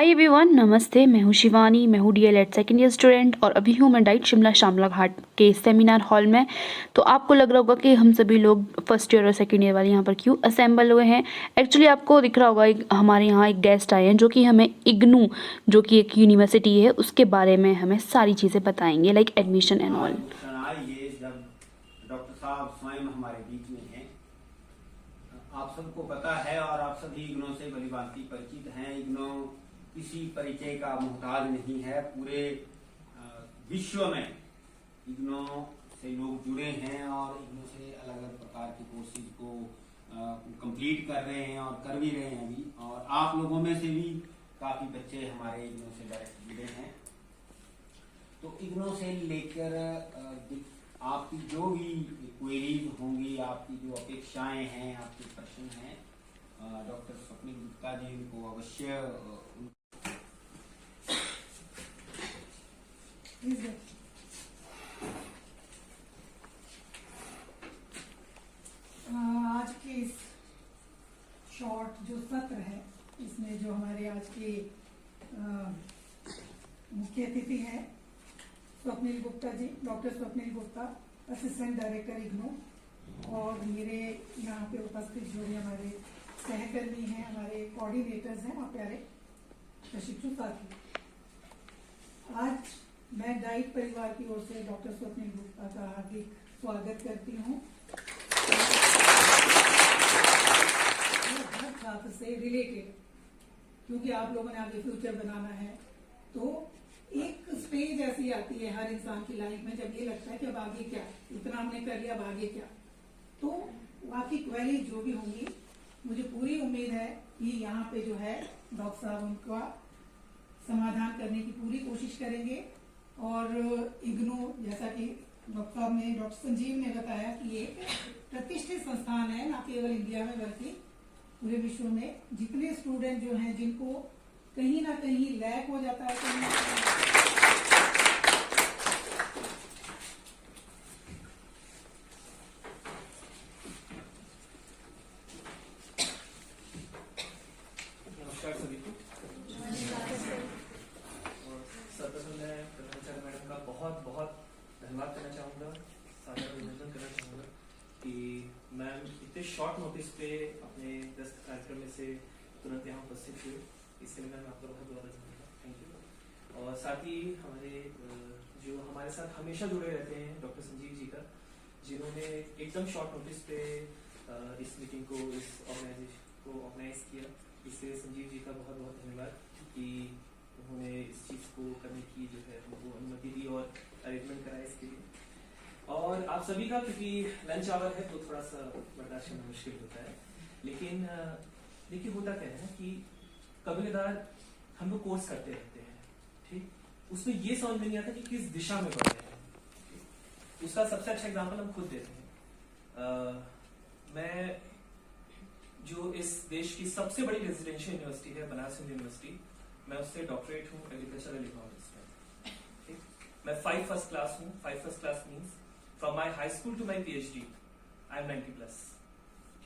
Hi everyone, नमस्ते। मैं हूँ शिवानी, मैं हूँ डीएलएड सेकेंड ईयर स्टूडेंट और अभी हूँ मैं डाइट शिमला शामला घाट के सेमिनार हॉल में। तो आपको लग रहा होगा कि हम सभी लोग फर्स्ट ईयर और सेकेंड ईयर वाले यहाँ पर क्यों असेंबल हुए हैं। एक्चुअली आपको दिख रहा होगा हमारे यहाँ एक गेस्ट आए हैं जो कि हमें इग्नू, जो कि एक यूनिवर्सिटी है, उसके बारे में हमें सारी चीज़ें बताएंगे, लाइक एडमिशन एंड ऑल। ये जब डॉक्टर साहब स्वयं हमारे बीच में हैं, आप सबको पता है और आप सभी इग्नो से भली भांति परिचित हैं। इग्नो किसी परिचय का मोहताज नहीं है। पूरे विश्व में इग्नो से लोग जुड़े हैं और इग्नो से अलग अलग प्रकार की कोर्सेज को कंप्लीट कर रहे हैं और कर भी रहे हैं अभी। और आप लोगों में से भी काफी बच्चे हमारे इग्नो से डायरेक्ट जुड़े हैं। तो इग्नो से लेकर आपकी जो भी क्वेरीज होंगी, आपकी जो अपेक्षाएं हैं, आपके प्रश्न हैं, डॉक्टर स्वप्निल गुप्ता जी उनको अवश्य आज के इस शॉर्ट जो सत्र है, इसमें जो हमारे आज के मुख्य अतिथि हैं Swapnil Gupta ji, doctor Swapnil Gupta, assistant director IGNOU, और मेरे यहाँ पे उपस्थित जो भी हमारे सहकर्मी हैं, हमारे कोऑर्डिनेटर्स हैं और प्यारे प्रशिक्षु साथी। आज मैं डाइट परिवार की ओर से डॉक्टर स्वप्निल गुप्ता का हार्दिक स्वागत करती हूँ। हर छात्र से रिलेटेड, क्योंकि आप लोगों ने आगे फ्यूचर बनाना है, तो एक स्टेज ऐसी आती है हर इंसान की लाइफ में जब ये लगता है कि अब आगे क्या, इतना हमने कर लिया, अब आगे क्या। तो आपकी क्वेरी जो भी होंगी, मुझे पूरी उम्मीद है कि यहाँ पे जो है डॉक्टर साहब उनका समाधान करने की पूरी कोशिश करेंगे। और इग्नू, जैसा कि डॉक्टर साहब ने, डॉक्टर संजीव ने बताया कि ये प्रतिष्ठित संस्थान है, न केवल इंडिया में बल्कि पूरे विश्व में। जितने स्टूडेंट जो हैं जिनको कहीं ना कहीं लैक हो जाता है, कहीं ना नमस्कार सभी को। और सर्वप्रथम मैं प्रधानाचार्य मैडम का बहुत बहुत धन्यवाद करना चाहूँगा, सादर अभिनंदन करना चाहूँगा कि मैम इतने शॉर्ट नोटिस पे अपने 10 कार्यक्रम में से तुरंत यहाँ उपस्थित हुए। इसके लिए मैम आपका बहुत बहुत धन्यवाद, थैंक यू। और साथ ही हमारे जो हमारे साथ हमेशा जुड़े रहते हैं डॉक्टर संजीव जी का, जिन्होंने एकदम शॉर्ट नोटिस पे इस मीटिंग को, इस ऑर्गेनाइजेशन को ऑर्गेनाइज किया। इसलिए संजीव जी का बहुत बहुत धन्यवाद कि उन्होंने इस चीज़ को करने की जो है उनको अनुमति दी और अरेंजमेंट कराया इसके लिए। और आप सभी का, क्योंकि लंच आवर है तो थोड़ा सा बर्दाश्त करना मुश्किल होता है, लेकिन देखिए होता क्या है कि कभी कदार हम लोग कोर्स करते रहते हैं, ठीक, उसमें ये समझ में नहीं आता कि किस दिशा में बढ़ रहे हैं। उसका सबसे अच्छा एग्जाम्पल हम खुद देते हैं। मैं जो इस देश की सबसे बड़ी रेजिडेंशियल यूनिवर्सिटी है, बनारस यूनिवर्सिटी, मैं उससे डॉक्टरेट हूँ एग्रीकल्चरल इकोनॉमिक्स में, ठीक। मैं 5 फर्स्ट क्लास हूँ। 5 first class means from my high school to my PhD I am 90+,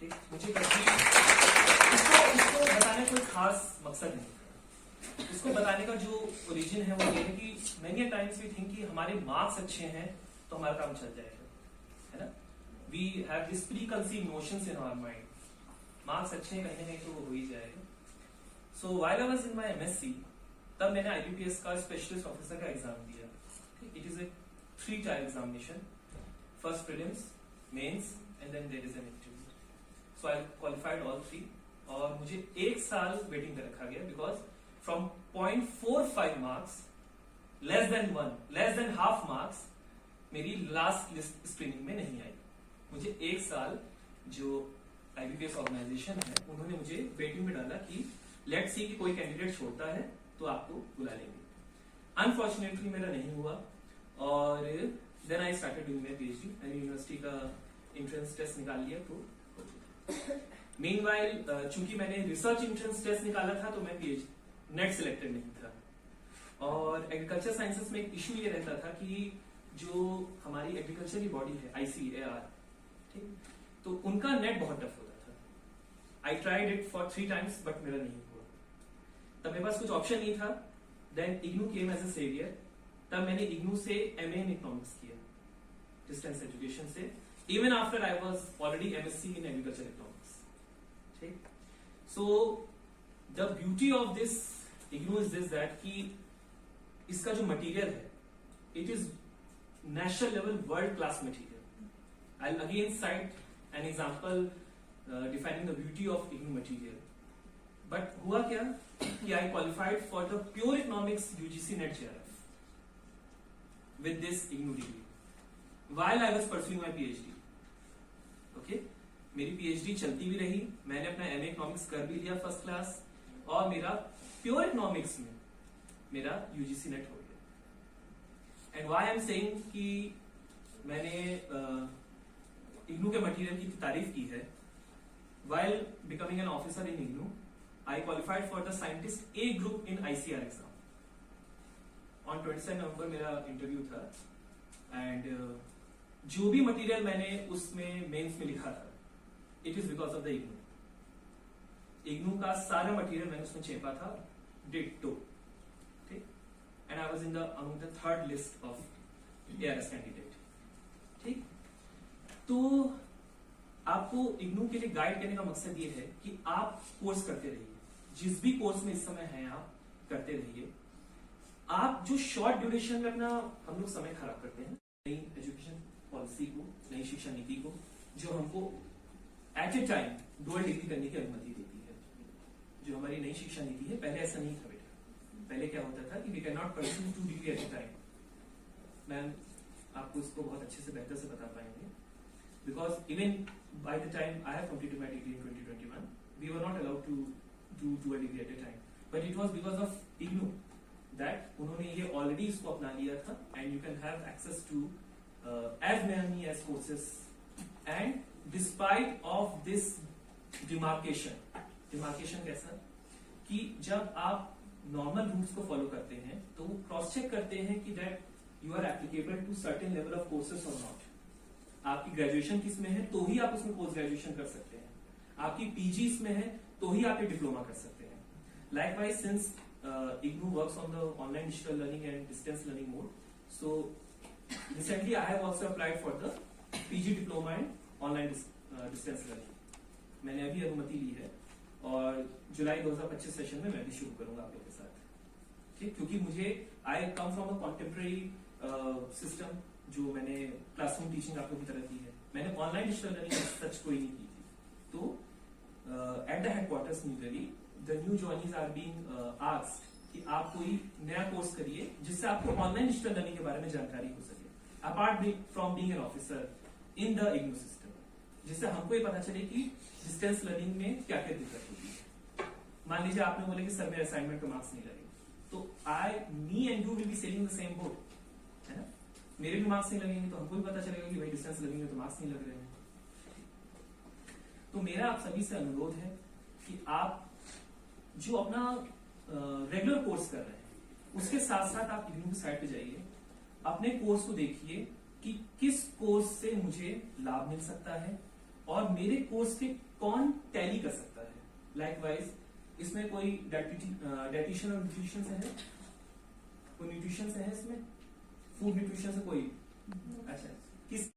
ठीक। मुझे इसको बताने का कोई खास मकसद नहीं। इसको बताने का जो ओरिजिन है वो ये है कि मेनी टाइम्स वी थिंक कि हमारे मार्क्स अच्छे हैं तो हमारा काम चल जाएगा, है ना। We have this pre conceive notions in our mind, marks अच्छे हैं कहीं ना कहीं तो वो हो ही जाएगा। So while I was in my MSc, तब मैंने IBPS का स्पेशलिस्ट ऑफिसर का एग्जाम दिया। It is a 3 tier examination, first prelims, mains and then there is an interview. So I qualified all 3 और मुझे 1 साल वेटिंग पे रखा गया, because from 0.45 marks, less than half marks मेरी लास्ट लिस्ट स्क्रीनिंग में नहीं आई। मुझे 1 साल जो IBPS ऑर्गेनाइजेशन है उन्होंने मुझे वेटिंग में डाला कि लेट्स सी कि कोई कैंडिडेट छोड़ता है तो आपको बुला लेंगे। अनफॉर्चुनेटली मेरा नहीं हुआ और then I started doing my PhD। मैंने यूनिवर्सिटी का एंट्रेंस टेस्ट निकाल लिया तो मीनवाइल चूंकि मैंने रिसर्च एंट्रेंस टेस्ट निकाला था तो मैं PhD नेट सिलेक्टेड नहीं था। और एग्रीकल्चर साइंसेस में एक इशू ये रहता था कि जो हमारी एग्रीकल्चर की बॉडी है ICAR, ठीक, तो उनका नेट बहुत टफ होता था। I tried it for 3 times but मेरा नहीं हुआ। तब मेरे पास कुछ ऑप्शन नहीं था. Then IGNOU came as a saviour. तब मैंने इग्नू से एमए इन इकोनॉमिक्स किया डिस्टेंस एजुकेशन से. Even after I was already MSc in agriculture economics. ठीक. So the beauty of this IGNOU is this that कि इसका जो मटेरियल है it is national level world class material. I will again cite an example defining the beauty of IGNOU material. But हुआ क्या कि I qualified for the pure economics UGC net JRF with this IGNOU degree while I was pursuing my PhD. Okay? मेरी PhD चलती भी रही. मैंने अपना MA economics कर भी लिया फर्स्ट क्लास और मेरा प्योर इकोनॉमिक्स में मेरा UGC नेट हो गया. And why I am saying कि मैंने इग्नू के मटेरियल की तारीफ की है. while becoming an officer in IGNOU, I qualified for the scientist A group in ICR exam. On 27 नवंबर मेरा इंटरव्यू था एंड जो भी मटेरियल मैंने उसमें मेंस में लिखा था it is because of the IGNOU. IGNOU का सारा मटेरियल मैंने उसमें छेपा था डिट्टो. ठीक. And I was in the among the third list of ARS candidate. ठीक. तो आपको इग्नू के लिए गाइड करने का मकसद ये है कि आप कोर्स करते रहिए. जिस भी कोर्स में इस समय हैं आप करते रहिए. आप जो शॉर्ट ड्यूरेशन में अपना हम लोग समय खराब करते हैं नई एजुकेशन पॉलिसी को, नई शिक्षा नीति को, जो हमको at a time dual degree करने की अनुमति देती है. जो हमारी नई शिक्षा नीति है पहले ऐसा नहीं था बेटा. पहले क्या होता था कि we can not pursue 2 degree at a time. Ma'am आपको इसको बहुत अच्छे से बेहतर से बता पाएंगे because even by the time I have completed my degree in 2021 we were not allowed to do dual degree at a time. But it was because of IGNOU that उन्होंने ये ऑलरेडी इसको अपना लिया था and you can have access to as many as courses. And despite of this demarcation कैसा कि जब आप नॉर्मल रूट्स को फॉलो करते हैं तो वो क्रॉस चेक करते हैं कि that you are applicable to certain level of courses और नॉट. आपकी ग्रेजुएशन किस में है तो ही आप उसमें पोस्ट ग्रेजुएशन कर सकते हैं. आपकी पीजी इसमें है तो ही आप ये डिप्लोमा कर सकते हैं. Likewise since IGNOU works on the online digital learning and distance learning mode, so recently I have also applied for the PG diploma in online distance learning. मैंने अभी अनुमति ली है और जुलाई 2025 सेशन में मैं भी शुरू करूंगा आप लोगों के साथ. ठीक. क्योंकि मुझे I come from a contemporary system जो मैंने क्लासरूम टीचिंग आप लोगों की तरह की है. मैंने ऑनलाइन डिजिटल लर्निंग सच कोई नहीं की थी. तो at the headquarters New Delhi the new joinees are being asked कि आप कोई नया कोर्स करिए जिससे आपको ऑनलाइन डिजिटल लर्निंग के बारे में जानकारी हो सके apart from being an officer in the IGNOU system. जिससे हमको ये पता चले कि डिस्टेंस लर्निंग में क्या क्या दिक्कत होती है. मान लीजिए आपने बोले कि सर मेरे असाइनमेंट पे मार्क्स नहीं लगे तो me and you will be selling the same boat, है ना. मेरे भी मार्क्स नहीं लगेंगे तो हमको भी पता चलेगा कि भाई डिस्टेंस लर्निंग में तो मार्क्स नहीं लग रहे हैं. तो मेरा आप सभी से अनुरोध है कि आप जो अपना रेगुलर कोर्स कर रहे हैं उसके साथ साथ आप इग्नू की साइट पे जाइए. अपने कोर्स को देखिए कि किस कोर्स से मुझे लाभ मिल सकता है और मेरे कोर्स पे कौन टैली कर सकता है. लाइकवाइज इसमें कोई डाइटिशियन और न्यूट्रिशन से है, कोई न्यूट्रिशन से है इसमें, फूड न्यूट्रिशन से कोई. अच्छा, किस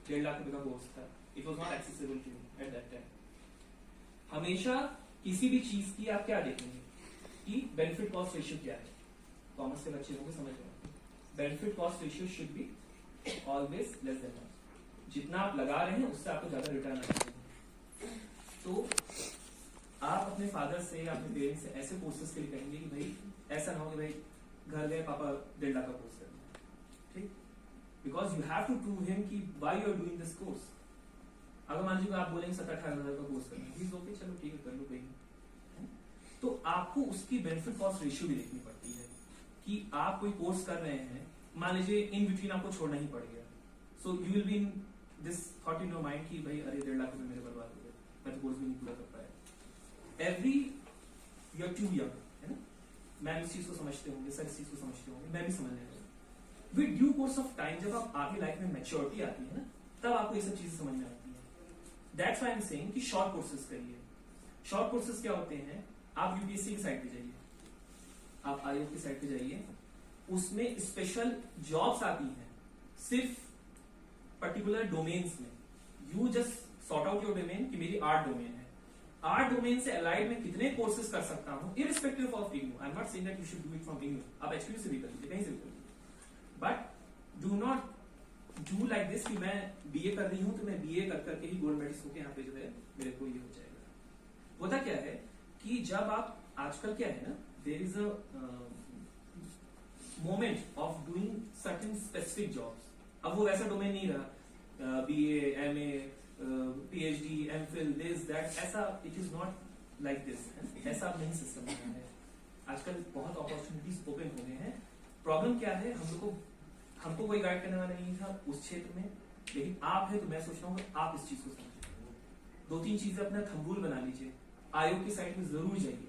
1.5 लाख रुपए का कोर्स था. It was not accessible to me at that time. हमेशा किसी भी चीज की आप क्या देखेंगे कि बेनिफिट कॉस्ट रेशियो क्या है. कॉमर्स के बच्चे लोगों को समझ में benefit cost ratio should be always less than 1. जितना आप लगा रहे हैं उससे आपको ज्यादा रिटर्न आना चाहिए. तो आप अपने फादर से या अपने पेरेंट्स से ऐसे कोर्सेज के लिए कहेंगे कि भाई ऐसा ना हो कि भाई घर गए पापा 1.5 लाख का कोर्स करना है. ठीक. Because you have to prove him कि why you are doing this course. अगर मान लीजिए आप बोलेंगे 17-18 हजार का कोर्स करना है, ओके चलो ठीक है कर लो कोई. तो आपको उसकी बेनिफिट कॉस्ट रेशियो भी देखनी पड़ती है कि आप कोई कोर्स कर रहे हैं. मान लीजिए इन बिटवीन आपको छोड़ना ही पड़ गया, so you will be in this thought in your mind कि भाई अरे 1.5 लाख रुपए मेरे बर्बाद हो गए, मैं तो कोर्स भी नहीं पूरा कर पाया. Every you are too young, है ना. मैम इस चीज को समझते होंगे, सर इस चीज को समझते होंगे, मैं भी समझने लगा. With due course of time जब आप आगे लाइफ में मैच्योरिटी आती है ना तब आपको ये सब चीजें समझ में आती है. That's why I am saying कि शॉर्ट कोर्सेज करिए. शॉर्ट कोर्सेज क्या होते हैं, आप यूपीएससी की साइट पे जाइए, आप आयोग की साइट पे जाइए, उसमें स्पेशल जॉब्स आती हैं सिर्फ पर्टिकुलर डोमेन्स में। You just sort out your domain कि मेरी आर्ट डोमेन है, आर्ट डोमेन से अलाइड में कितने कोर्सेज कर सकता हूं irrespective of IGNOU. I am not saying that you should do it from IGNOU, आप एचपीयू से भी कर लीजिए, कहीं से भी कर लीजिए, but do not do like this कि मैं बीए कर रही हूं तो मैं बीए कर करके ही गोल्ड मेडलिस्ट होके यहाँ पे जो है मेरे को ये हो जाएगा। होता क्या है कि जब आप आजकल क्या है ना, there is a moment of doing certain specific jobs. अब वो वैसा डोमेन नहीं रहा BA, MA, PhD, MPhil, this that, ऐसा it is not like this, ऐसा अब नहीं सिस्टम बना है। आजकल बहुत अपॉर्चुनिटीज ओपन हो गए हैं। प्रॉब्लम क्या है, हमको कोई गाइड करने वाला नहीं था उस क्षेत्र में, लेकिन आप है तो मैं सोच रहा हूँ कि आप इस चीज को समझिए। 2-3 चीजें अपना थंबूल बना लीजिए, आयोग की साइट में जरूर जाइए।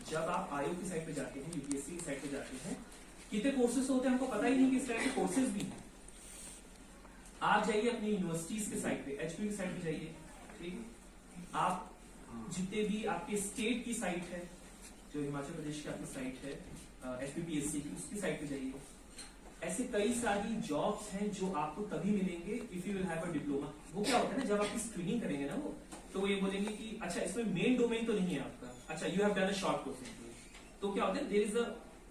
जब आप आयोग की साइट पे जाते हैं, यूपीएससी की साइट पे जाते हैं, कितने कोर्सेज होते हैं हमको पता ही नहीं कि इस तरह के कोर्सेज भी हैं। आप जाइए अपनी यूनिवर्सिटीज के साइट पे, एचपीयू की साइट पे जाइए, ठीक है। आप जितने भी आपके स्टेट की साइट है, जो हिमाचल प्रदेश की आपकी साइट है एचपीपीएससी की, उसकी साइट पे जाइए। ऐसे कई सारी जॉब्स हैं जो आपको तभी मिलेंगे if you will have a diploma. वो क्या होता है ना, जब आपकी स्क्रीनिंग करेंगे ना वो, तो ये बोलेंगे कि अच्छा इसमें मेन डोमेन तो नहीं है आपका, अच्छा you have done a short course, तो क्या होता है there is a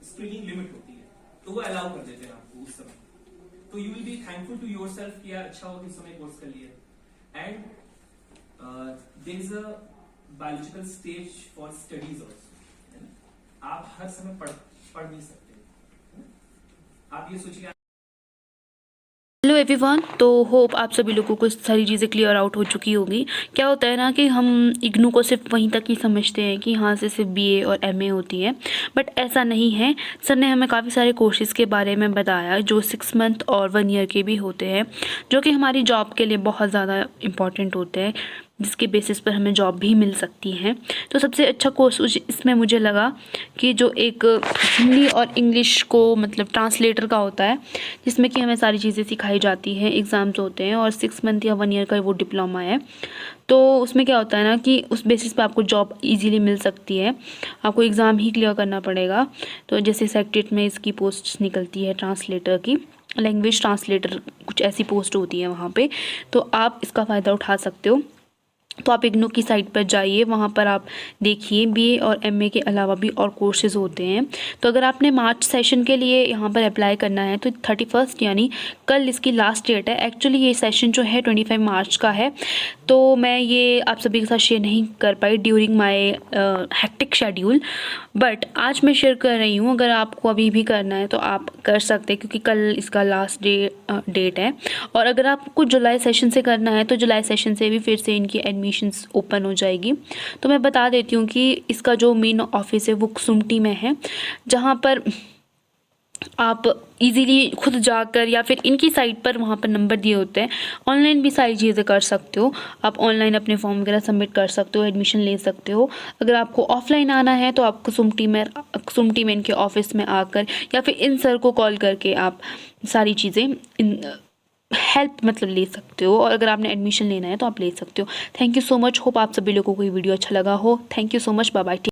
screening limit होती है, तो वो अलाउ कर देते हैं आपको उस समय। तो you will be thankful to yourself कि यार अच्छा हो कि इस समय कोर्स कर लिया। And there is a biological stage for studies also. आप हर समय पढ़ नहीं सकते, आप ये सोचिए। हेलो एवरीवन, तो होप आप सभी लोगों को सारी चीज़ें क्लियर आउट हो चुकी होगी। क्या होता है ना कि हम इग्नू को सिर्फ वहीं तक ही समझते हैं कि यहाँ से सिर्फ बीए और एमए होती है, बट ऐसा नहीं है। सर ने हमें काफ़ी सारे कोर्सेज़ के बारे में बताया जो 6 मंथ और 1 ईयर के भी होते हैं, जो कि हमारी जॉब के लिए बहुत ज़्यादा इम्पॉर्टेंट होते हैं, जिसके बेसिस पर हमें जॉब भी मिल सकती है। तो सबसे अच्छा कोर्स इसमें मुझे लगा कि जो एक हिंदी और इंग्लिश को मतलब ट्रांसलेटर का होता है, जिसमें कि हमें सारी चीज़ें सिखाई जाती हैं, एग्ज़ाम्स होते हैं और 6 मंथ या 1 ईयर का वो डिप्लोमा है। तो उसमें क्या होता है ना कि उस बेसिस पे आपको जॉब इजीली मिल सकती है। आपको एग्ज़ाम ही क्लियर करना पड़ेगा। तो जैसे सेक्रेटरीट में इसकी पोस्ट निकलती है ट्रांसलेटर की, लैंग्वेज ट्रांसलेटर, कुछ ऐसी पोस्ट होती है वहाँ पे, तो आप इसका फ़ायदा उठा सकते हो। तो आप इग्नू की साइट पर जाइए, वहाँ पर आप देखिए बीए और एमए के अलावा भी और कोर्सेज़ होते हैं। तो अगर आपने मार्च सेशन के लिए यहाँ पर अप्लाई करना है तो 31 यानी कल इसकी लास्ट डेट है। एक्चुअली ये सेशन जो है 25 मार्च का है, तो मैं ये आप सभी के साथ शेयर नहीं कर पाई during my hectic schedule, but आज मैं शेयर कर रही हूँ। अगर आपको अभी भी करना है तो आप कर सकते हैं, क्योंकि कल इसका लास्ट डेट है। और अगर आपको जुलाई सेशन से करना है तो जुलाई सेशन से भी फिर से इनकी एडमिशन्स ओपन हो जाएगी। तो मैं बता देती हूँ कि इसका जो मेन ऑफिस है वो कुसुम्पटी में है, जहाँ पर आप इजीली खुद जाकर या फिर इनकी साइट पर वहाँ पर नंबर दिए होते हैं, ऑनलाइन भी सारी चीज़ें कर सकते हो। आप ऑनलाइन अपने फॉर्म वगैरह सबमिट कर सकते हो, एडमिशन ले सकते हो। अगर आपको ऑफलाइन आना है तो आप कुसुम्पटी में इनके ऑफिस में आकर या फिर इन सर को कॉल करके आप सारी चीज़ें हेल्प मतलब ले सकते हो। और अगर आपने एडमिशन लेना है तो आप ले सकते हो। Thank you so much, hope आप सभी लोगों को ये वीडियो अच्छा लगा हो। Thank you so much, bye bye.